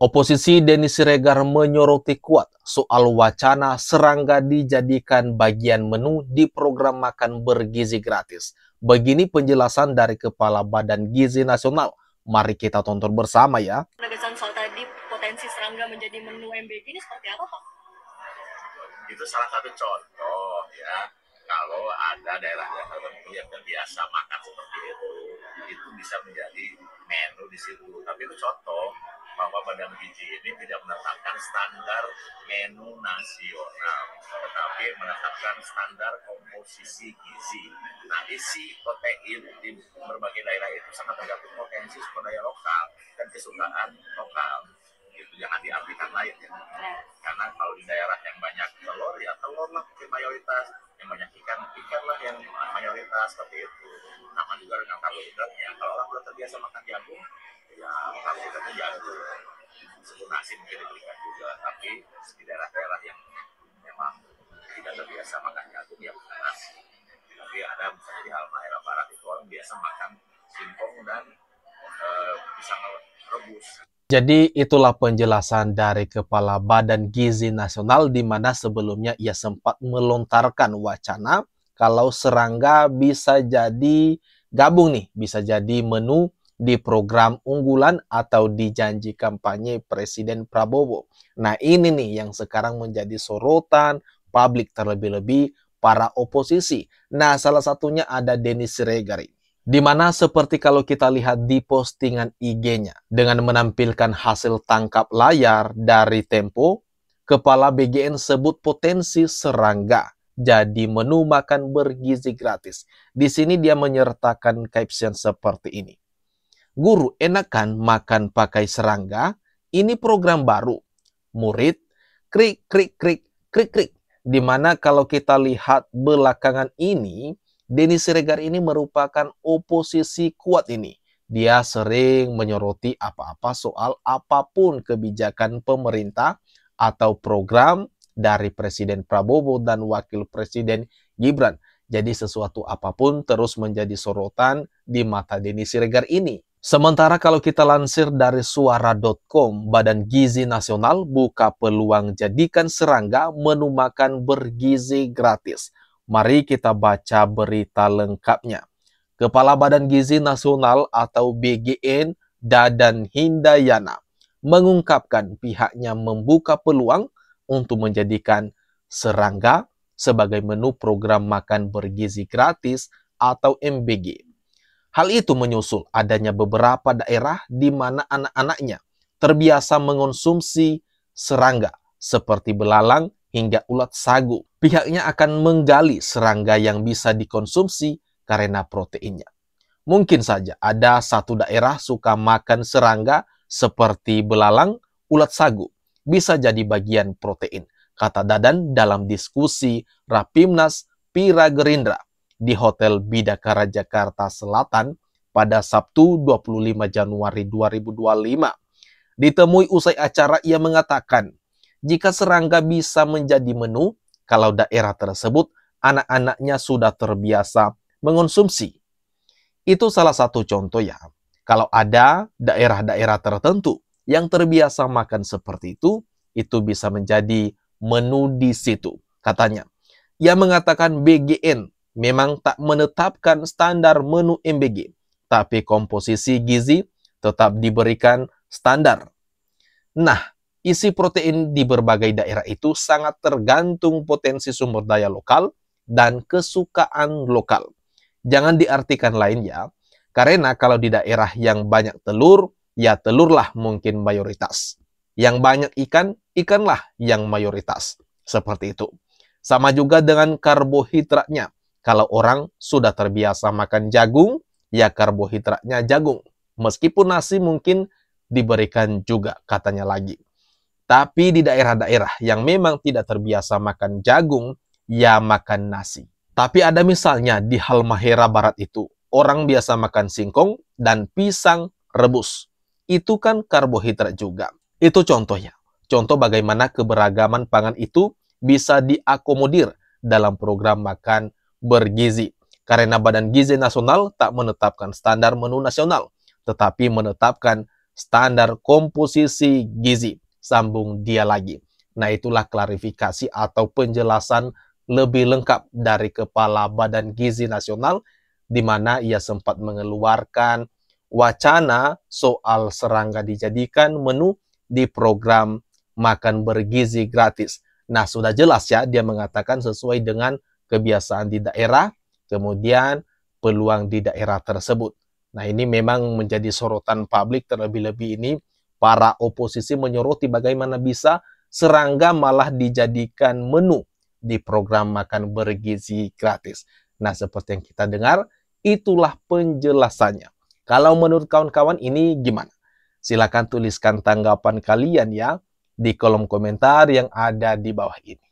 Oposisi Denny Siregar menyoroti kuat soal wacana serangga dijadikan bagian menu di program makan bergizi gratis. Begini penjelasan dari Kepala Badan Gizi Nasional. Mari kita tonton bersama ya. Penegasan soal tadi potensi serangga menjadi menu MBG ini seperti apa, Pak? Itu salah satu contoh ya. Kalau ada daerah-daerah tertentu yang terbiasa makan seperti itu bisa menjadi menu di situ. Tapi itu contoh bahwa Badan Gizi ini tidak menetapkan standar menu nasional, tetapi menetapkan standar komposisi gizi. Nah, isi protein di berbagai daerah itu sangat tergantung potensi sumber daya lokal dan kesukaan lokal. Itu jangan diartikan lain ya. Karena kalau di daerah yang banyak telur, ya telur lah mayoritas. Yang banyak ikan, ikan lah yang mayoritas, seperti itu. Nama juga dengan karbohidratnya. Kalau orang sudah terbiasa makan jagung, ya karbohidratnya jagung. Sebut nasi mungkin diberikan juga, tapi di daerah-daerah yang memang tidak terbiasa makan jagung, ya bukan nasi. Tapi ada misalnya di Halmahera Barat itu orang biasa makan singkong dan pisang rebus. Jadi itulah penjelasan dari Kepala Badan Gizi Nasional di mana sebelumnya ia sempat melontarkan wacana kalau serangga bisa jadi gabung nih, bisa jadi menu di program unggulan atau di janji kampanye Presiden Prabowo. Nah ini nih yang sekarang menjadi sorotan publik terlebih-lebih para oposisi. Nah salah satunya ada Denny Siregar ini. Di mana seperti kalau kita lihat di postingan IG-nya dengan menampilkan hasil tangkap layar dari Tempo, Kepala BGN sebut potensi serangga jadi menu makan bergizi gratis. Di sini dia menyertakan caption seperti ini. Guru enakan makan pakai serangga, ini program baru. Murid krik krik krik krik krik. Di mana kalau kita lihat belakangan ini Denny Siregar ini merupakan oposisi kuat ini. Dia sering menyoroti apa-apa soal apapun kebijakan pemerintah atau program dari Presiden Prabowo dan Wakil Presiden Gibran. Jadi sesuatu apapun terus menjadi sorotan di mata Denny Siregar ini. Sementara kalau kita lansir dari suara.com, Badan Gizi Nasional buka peluang jadikan serangga menu makan bergizi gratis. Mari kita baca berita lengkapnya. Kepala Badan Gizi Nasional atau BGN, Dadan Hindayana, mengungkapkan pihaknya membuka peluang untuk menjadikan serangga sebagai menu program makan bergizi gratis atau MBG. Hal itu menyusul adanya beberapa daerah di mana anak-anaknya terbiasa mengonsumsi serangga seperti belalang hingga ulat sagu. Pihaknya akan menggali serangga yang bisa dikonsumsi karena proteinnya. Mungkin saja ada satu daerah suka makan serangga seperti belalang, ulat sagu. Bisa jadi bagian protein, kata Dadan dalam diskusi Rapimnas Pira Gerindra di Hotel Bidakara Jakarta Selatan pada Sabtu 25 Januari 2025. Ditemui usai acara, ia mengatakan, jika serangga bisa menjadi menu, kalau daerah tersebut anak-anaknya sudah terbiasa mengonsumsi. Itu salah satu contoh ya. Kalau ada daerah-daerah tertentu yang terbiasa makan seperti itu bisa menjadi menu di situ, katanya. Ia mengatakan BGN memang tak menetapkan standar menu MBG, tapi komposisi gizi tetap diberikan standar. Nah, isi protein di berbagai daerah itu sangat tergantung potensi sumber daya lokal dan kesukaan lokal. Jangan diartikan lain ya, karena kalau di daerah yang banyak telur, ya telurlah mungkin mayoritas. Yang banyak ikan, ikanlah yang mayoritas. Seperti itu. Sama juga dengan karbohidratnya. Kalau orang sudah terbiasa makan jagung, ya karbohidratnya jagung. Meskipun nasi mungkin diberikan juga, katanya lagi. Tapi di daerah-daerah yang memang tidak terbiasa makan jagung, ya makan nasi. Tapi ada misalnya di Halmahera Barat itu, orang biasa makan singkong dan pisang rebus. Itu kan karbohidrat juga. Itu contohnya. Contoh bagaimana keberagaman pangan itu bisa diakomodir dalam program makan bergizi. Karena Badan Gizi Nasional tak menetapkan standar menu nasional, tetapi menetapkan standar komposisi gizi. Sambung dia lagi. Nah, itulah klarifikasi atau penjelasan lebih lengkap dari Kepala Badan Gizi Nasional, di mana ia sempat mengeluarkan wacana soal serangga dijadikan menu di program makan bergizi gratis. Nah, sudah jelas ya, dia mengatakan sesuai dengan kebiasaan di daerah, kemudian peluang di daerah tersebut. Nah, ini memang menjadi sorotan publik, terlebih-lebih ini para oposisi menyoroti bagaimana bisa serangga malah dijadikan menu di program makan bergizi gratis. Nah, seperti yang kita dengar, itulah penjelasannya. Kalau menurut kawan-kawan ini gimana? Silakan tuliskan tanggapan kalian ya di kolom komentar yang ada di bawah ini.